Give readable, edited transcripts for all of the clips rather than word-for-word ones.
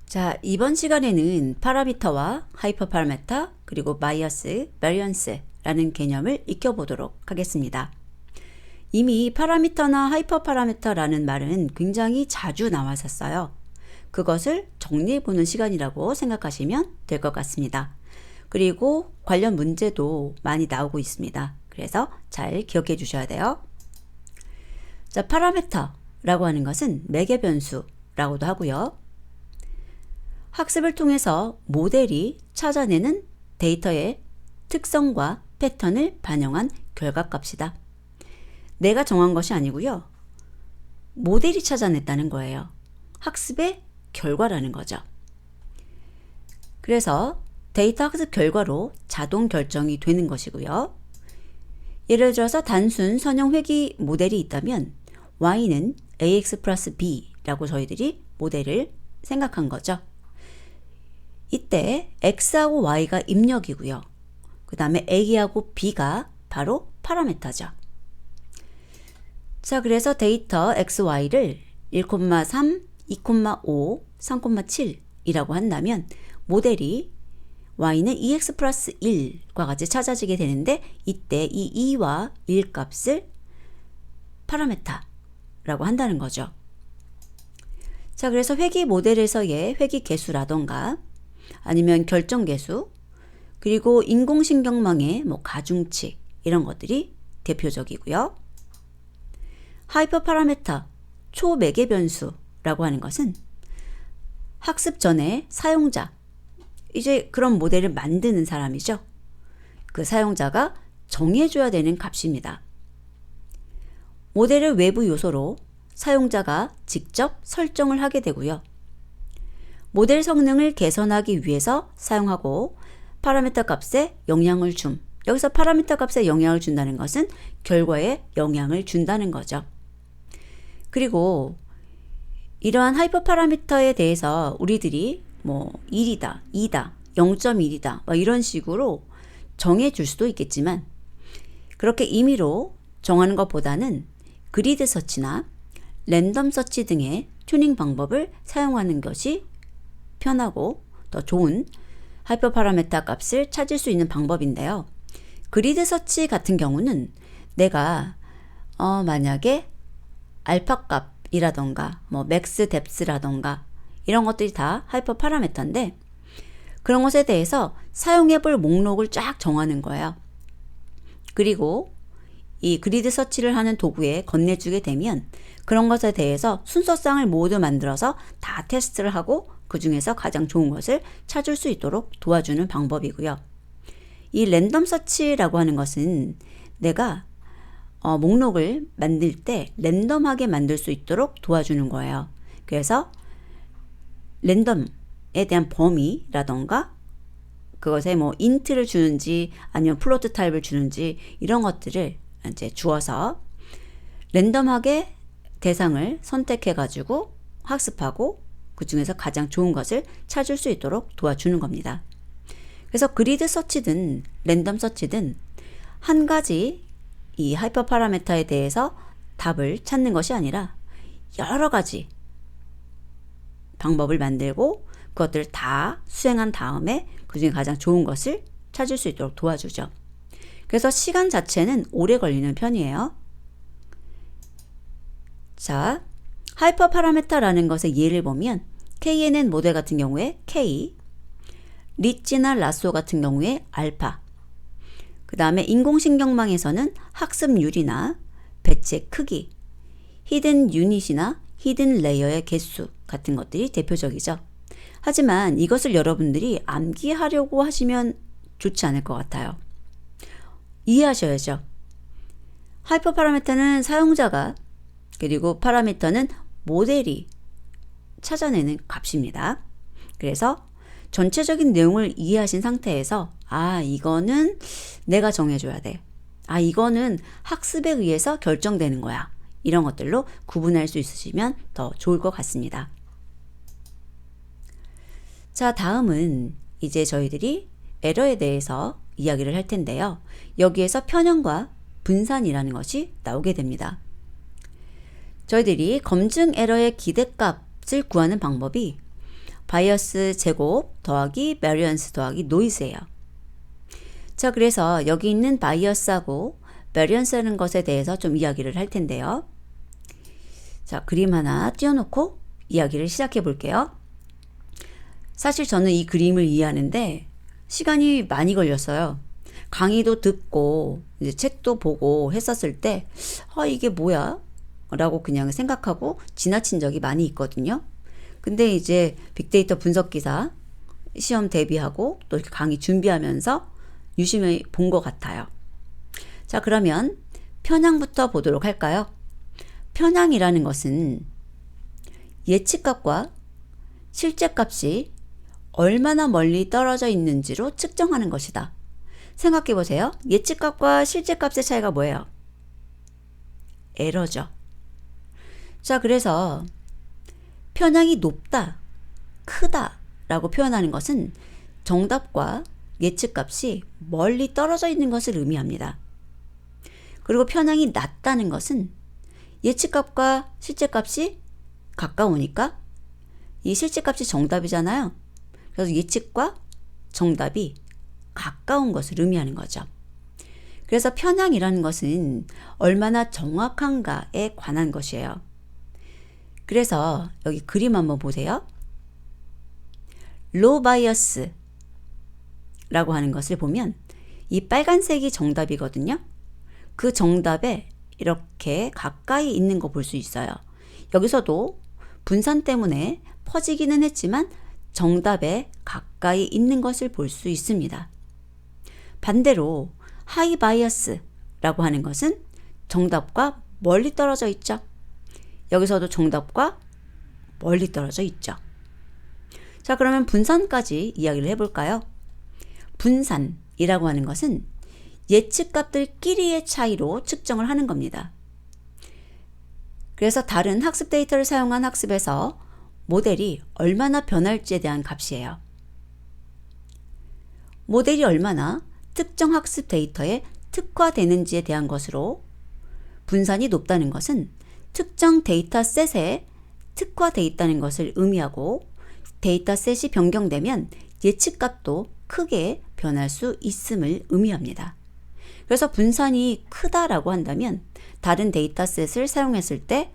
자, 이번 시간에는 파라미터와 하이퍼파라미터 그리고 바이어스, 베리언스라는 개념을 익혀보도록 하겠습니다. 이미 파라미터나 하이퍼파라미터라는 말은 굉장히 자주 나왔었어요. 그것을 정리해보는 시간이라고 생각하시면 될 것 같습니다. 그리고 관련 문제도 많이 나오고 있습니다. 그래서 잘 기억해 주셔야 돼요. 자, 파라미터라고 하는 것은 매개 변수라고도 하고요. 학습을 통해서 모델이 찾아내는 데이터의 특성과 패턴을 반영한 결과값이다. 내가 정한 것이 아니고요. 모델이 찾아냈다는 거예요. 학습의 결과라는 거죠. 그래서 데이터 학습 결과로 자동 결정이 되는 것이고요. 예를 들어서 단순 선형 회귀 모델이 있다면 y는 ax 플러스 b라고 저희들이 모델을 생각한 거죠. 이때 x하고 y가 입력이고요. 그 다음에 a하고 b가 바로 파라미터죠. 자, 그래서 데이터 xy를 1,3, 2,5, 3,7이라고 한다면 모델이 y는 2x 플러스 1과 같이 찾아지게 되는데 이때 이 2와 1 값을 파라미터라고 한다는 거죠. 자, 그래서 회귀 모델에서의 회귀 개수라던가 아니면 결정 개수, 그리고 인공신경망의 가중치 이런 것들이 대표적이고요. 하이퍼 파라미터, 초매개 변수라고 하는 것은 학습 전에 사용자, 이제 그런 모델을 만드는 사람이죠. 그 사용자가 정해줘야 되는 값입니다. 모델의 외부 요소로 사용자가 직접 설정을 하게 되고요. 모델 성능을 개선하기 위해서 사용하고 파라미터 값에 영향을 줌. 여기서 파라미터 값에 영향을 준다는 것은 결과에 영향을 준다는 거죠. 그리고 이러한 하이퍼 파라미터에 대해서 우리들이 1이다, 2다, 0.1이다 이런 식으로 정해줄 수도 있겠지만 그렇게 임의로 정하는 것보다는 그리드 서치나 랜덤 서치 등의 튜닝 방법을 사용하는 것이 편하고 더 좋은 하이퍼 파라미터 값을 찾을 수 있는 방법인데요. 그리드 서치 같은 경우는 내가 만약에 알파 값이라던가 맥스 뎁스라던가 이런 것들이 다 하이퍼 파라미터인데 그런 것에 대해서 사용해 볼 목록을 쫙 정하는 거예요. 그리고 이 그리드 서치를 하는 도구에 건네주게 되면 그런 것에 대해서 순서상을 모두 만들어서 다 테스트를 하고 그 중에서 가장 좋은 것을 찾을 수 있도록 도와주는 방법이고요. 이 랜덤 서치라고 하는 것은 내가 목록을 만들 때 랜덤하게 만들 수 있도록 도와주는 거예요. 그래서 랜덤에 대한 범위라던가 그것에 인트를 주는지 아니면 플로트 타입을 주는지 이런 것들을 이제 주어서 랜덤하게 대상을 선택해 가지고 학습하고 그 중에서 가장 좋은 것을 찾을 수 있도록 도와주는 겁니다. 그래서 그리드 서치든 랜덤 서치든 한 가지 이 하이퍼 파라미터에 대해서 답을 찾는 것이 아니라 여러 가지 방법을 만들고 그것들을 다 수행한 다음에 그 중에 가장 좋은 것을 찾을 수 있도록 도와주죠. 그래서 시간 자체는 오래 걸리는 편이에요. 자, 하이퍼 파라미터라는 것의 예를 보면 KNN 모델 같은 경우에 K, 리치나 라쏘 같은 경우에 알파, 그 다음에 인공신경망에서는 학습률이나 배치의 크기, 히든 유닛이나 히든 레이어의 개수 같은 것들이 대표적이죠. 하지만 이것을 여러분들이 암기하려고 하시면 좋지 않을 것 같아요. 이해하셔야죠. 하이퍼 파라미터는 사용자가 그리고 파라미터는 모델이 찾아내는 값입니다. 그래서 전체적인 내용을 이해하신 상태에서 이거는 내가 정해줘야 돼. 이거는 학습에 의해서 결정되는 거야. 이런 것들로 구분할 수 있으시면 더 좋을 것 같습니다. 자, 다음은 이제 저희들이 에러에 대해서 이야기를 할 텐데요. 여기에서 편향과 분산이라는 것이 나오게 됩니다. 저희들이 검증 에러의 기대값을 구하는 방법이 바이어스 제곱 더하기 베리언스 더하기 노이즈예요. 자, 그래서 여기 있는 바이어스하고 베리언스라는 것에 대해서 좀 이야기를 할 텐데요. 자, 그림 하나 띄워놓고 이야기를 시작해 볼게요. 사실 저는 이 그림을 이해하는데 시간이 많이 걸렸어요. 강의도 듣고 이제 책도 보고 했었을 때 이게 뭐야? 라고 그냥 생각하고 지나친 적이 많이 있거든요. 근데 이제 빅데이터 분석기사 시험 대비하고 또 이렇게 강의 준비하면서 유심히 본 것 같아요. 자, 그러면 편향부터 보도록 할까요? 편향이라는 것은 예측값과 실제값이 얼마나 멀리 떨어져 있는지로 측정하는 것이다. 생각해 보세요. 예측값과 실제값의 차이가 뭐예요? 에러죠. 자, 그래서 편향이 높다, 크다 라고 표현하는 것은 정답과 예측값이 멀리 떨어져 있는 것을 의미합니다. 그리고 편향이 낮다는 것은 예측값과 실제값이 가까우니까 이 실제값이 정답이잖아요. 그래서 예측과 정답이 가까운 것을 의미하는 거죠. 그래서 편향이라는 것은 얼마나 정확한가에 관한 것이에요. 그래서 여기 그림 한번 보세요. low bias 라고 하는 것을 보면 이 빨간색이 정답이거든요. 그 정답에 이렇게 가까이 있는 거 볼 수 있어요. 여기서도 분산 때문에 퍼지기는 했지만 정답에 가까이 있는 것을 볼 수 있습니다. 반대로 하이 바이어스라고 하는 것은 정답과 멀리 떨어져 있죠. 여기서도 정답과 멀리 떨어져 있죠. 자, 그러면 분산까지 이야기를 해볼까요? 분산이라고 하는 것은 예측값들끼리의 차이로 측정을 하는 겁니다. 그래서 다른 학습 데이터를 사용한 학습에서 모델이 얼마나 변할지에 대한 값이에요. 모델이 얼마나 특정 학습 데이터에 특화되는지에 대한 것으로 분산이 높다는 것은 특정 데이터셋에 특화되어 있다는 것을 의미하고 데이터셋이 변경되면 예측값도 크게 변할 수 있음을 의미합니다. 그래서 분산이 크다라고 한다면 다른 데이터셋을 사용했을 때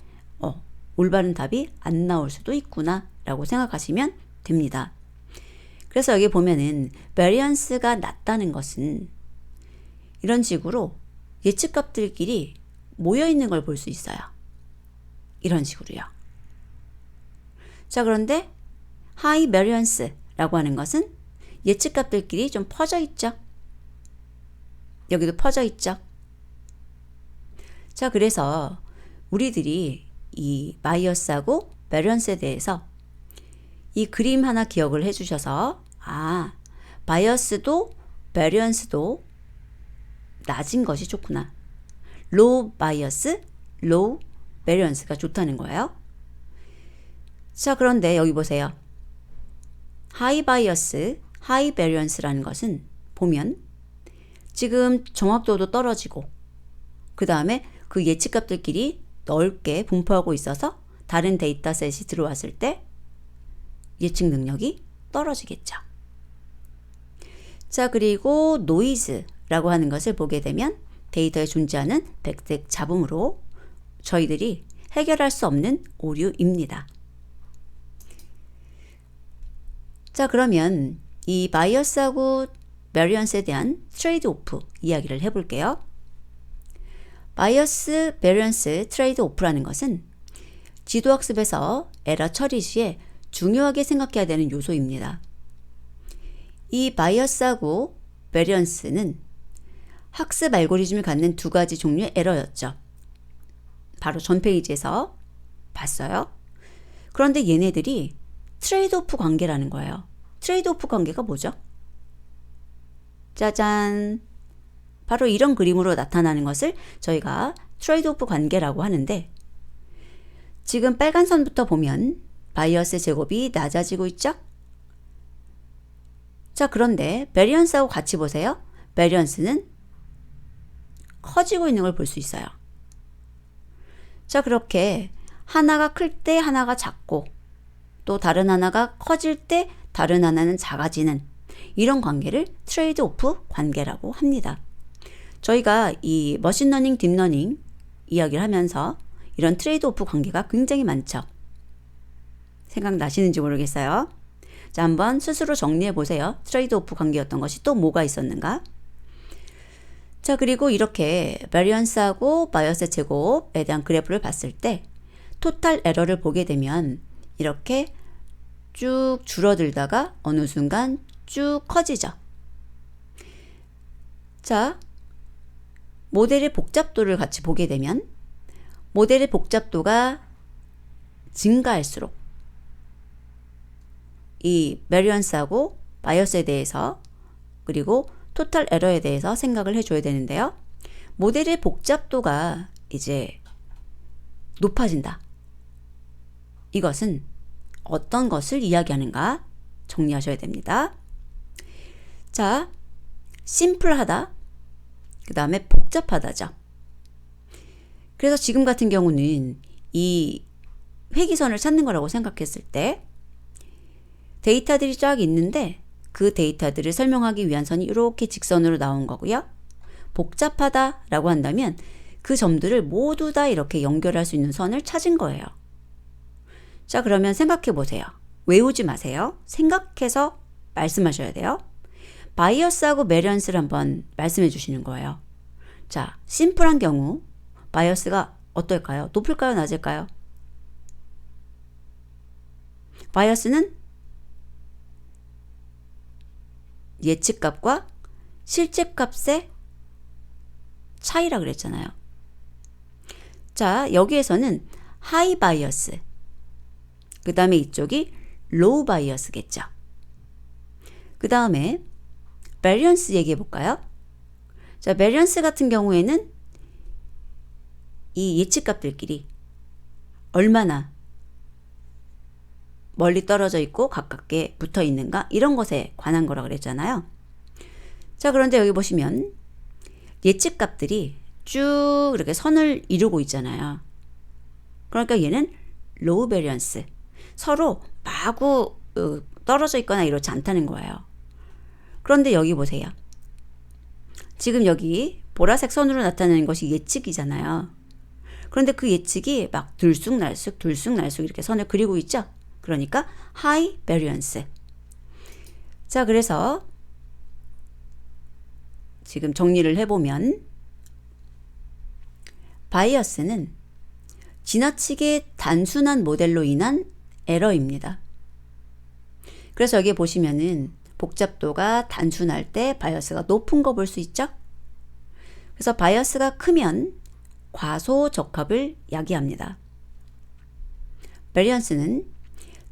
올바른 답이 안 나올 수도 있구나 라고 생각하시면 됩니다. 그래서 여기 보면은 베리언스가 낮다는 것은 이런 식으로 예측값들끼리 모여있는 걸 볼 수 있어요. 이런 식으로요. 자, 그런데 하이 베리언스라고 하는 것은 예측값들끼리 좀 퍼져 있죠. 여기도 퍼져 있죠. 자, 그래서 우리들이 이 바이어스하고 베리언스에 대해서 이 그림 하나 기억을 해주셔서 바이어스도 베리언스도 낮은 것이 좋구나. low bias, low variance가 좋다는 거예요. 자, 그런데 여기 보세요. high bias, high variance라는 것은 보면 지금 정확도도 떨어지고 그 다음에 그 예측값들끼리 넓게 분포하고 있어서 다른 데이터셋이 들어왔을 때 예측 능력이 떨어지겠죠. 자, 그리고 노이즈라고 하는 것을 보게 되면 데이터에 존재하는 백색 잡음으로 저희들이 해결할 수 없는 오류입니다. 자, 그러면 이 바이어스하고 베리언스에 대한 트레이드 오프 이야기를 해볼게요. 바이어스, 베리언스, 트레이드 오프라는 것은 지도학습에서 에러 처리 시에 중요하게 생각해야 되는 요소입니다. 이 바이어스하고 베리언스는 학습 알고리즘을 갖는 두 가지 종류의 에러였죠. 바로 전 페이지에서 봤어요. 그런데 얘네들이 트레이드 오프 관계라는 거예요. 트레이드 오프 관계가 뭐죠? 짜잔! 바로 이런 그림으로 나타나는 것을 저희가 트레이드 오프 관계라고 하는데 지금 빨간 선부터 보면 바이어스 제곱이 낮아지고 있죠? 자, 그런데 베리언스하고 같이 보세요. 베리언스는 커지고 있는 걸 볼 수 있어요. 자, 그렇게 하나가 클 때 하나가 작고 또 다른 하나가 커질 때 다른 하나는 작아지는 이런 관계를 트레이드 오프 관계라고 합니다. 저희가 이 머신러닝, 딥러닝 이야기를 하면서 이런 트레이드 오프 관계가 굉장히 많죠. 생각나시는지 모르겠어요. 자, 한번 스스로 정리해 보세요. 트레이드 오프 관계였던 것이 또 뭐가 있었는가? 자, 그리고 이렇게 베리언스하고 바이어스의 제곱에 대한 그래프를 봤을 때 토탈 에러를 보게 되면 이렇게 쭉 줄어들다가 어느 순간 쭉 커지죠. 자, 모델의 복잡도를 같이 보게 되면 모델의 복잡도가 증가할수록 이 베리언스하고 바이어스에 대해서 그리고 토탈 에러에 대해서 생각을 해줘야 되는데요. 모델의 복잡도가 이제 높아진다. 이것은 어떤 것을 이야기하는가 정리하셔야 됩니다. 자, 심플하다. 그 다음에 복잡하다죠. 그래서 지금 같은 경우는 이 회기선을 찾는 거라고 생각했을 때 데이터들이 쫙 있는데 그 데이터들을 설명하기 위한 선이 이렇게 직선으로 나온 거고요. 복잡하다라고 한다면 그 점들을 모두 다 이렇게 연결할 수 있는 선을 찾은 거예요. 자, 그러면 생각해 보세요. 외우지 마세요. 생각해서 말씀하셔야 돼요. 바이어스하고 베리언스를 한번 말씀해 주시는 거예요. 자, 심플한 경우 바이어스가 어떨까요? 높을까요? 낮을까요? 바이어스는 예측값과 실제값의 차이라 그랬잖아요. 자, 여기에서는 하이 바이어스, 그 다음에 이쪽이 로우 바이어스겠죠. 그 다음에 베리언스 얘기해 볼까요? 자, 베리언스 같은 경우에는 이 예측값들끼리 얼마나 멀리 떨어져 있고 가깝게 붙어 있는가 이런 것에 관한 거라 그랬잖아요. 자, 그런데 여기 보시면 예측값들이 쭉 이렇게 선을 이루고 있잖아요. 그러니까 얘는 로우 베리언스, 서로 마구 떨어져 있거나 이렇지 않다는 거예요. 그런데 여기 보세요. 지금 여기 보라색 선으로 나타내는 것이 예측이잖아요. 그런데 그 예측이 막 들쑥날쑥 이렇게 선을 그리고 있죠. 그러니까 하이 베리언스. 자, 그래서 지금 정리를 해보면 바이어스는 지나치게 단순한 모델로 인한 에러입니다. 그래서 여기 보시면은 복잡도가 단순할 때 바이어스가 높은 거 볼 수 있죠? 그래서 바이어스가 크면 과소적합을 야기합니다. 베리언스는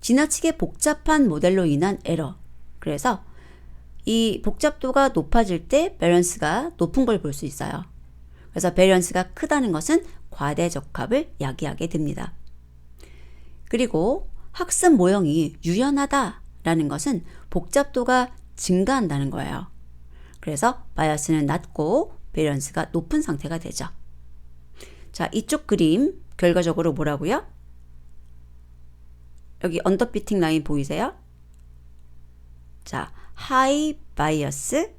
지나치게 복잡한 모델로 인한 에러. 그래서 이 복잡도가 높아질 때 베리언스가 높은 걸 볼 수 있어요. 그래서 베리언스가 크다는 것은 과대적합을 야기하게 됩니다. 그리고 학습 모형이 유연하다라는 것은 복잡도가 증가한다는 거예요. 그래서 바이어스는 낮고 베리언스가 높은 상태가 되죠. 자, 이쪽 그림 결과적으로 뭐라고요? 여기 언더피팅 라인 보이세요? 자, high bias,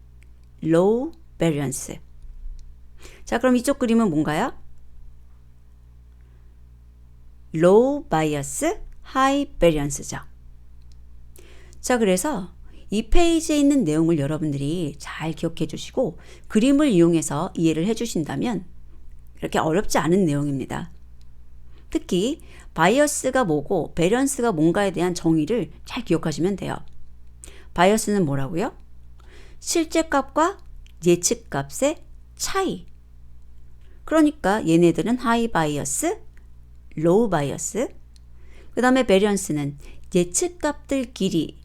low variance. 자, 그럼 이쪽 그림은 뭔가요? low bias, high variance죠. 자, 그래서 이 페이지에 있는 내용을 여러분들이 잘 기억해 주시고 그림을 이용해서 이해를 해 주신다면 이렇게 어렵지 않은 내용입니다. 특히 바이어스가 뭐고 베리언스가 뭔가에 대한 정의를 잘 기억하시면 돼요. 바이어스는 뭐라고요? 실제값과 예측값의 차이. 그러니까 얘네들은 하이 바이어스, 로우 바이어스. 그 다음에 베리언스는 예측값들끼리.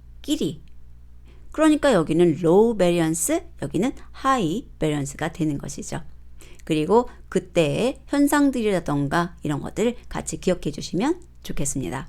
그러니까 여기는 로우 베리언스, 여기는 하이 베리언스가 되는 것이죠. 그리고 그때의 현상들이라던가 이런 것들을 같이 기억해 주시면 좋겠습니다.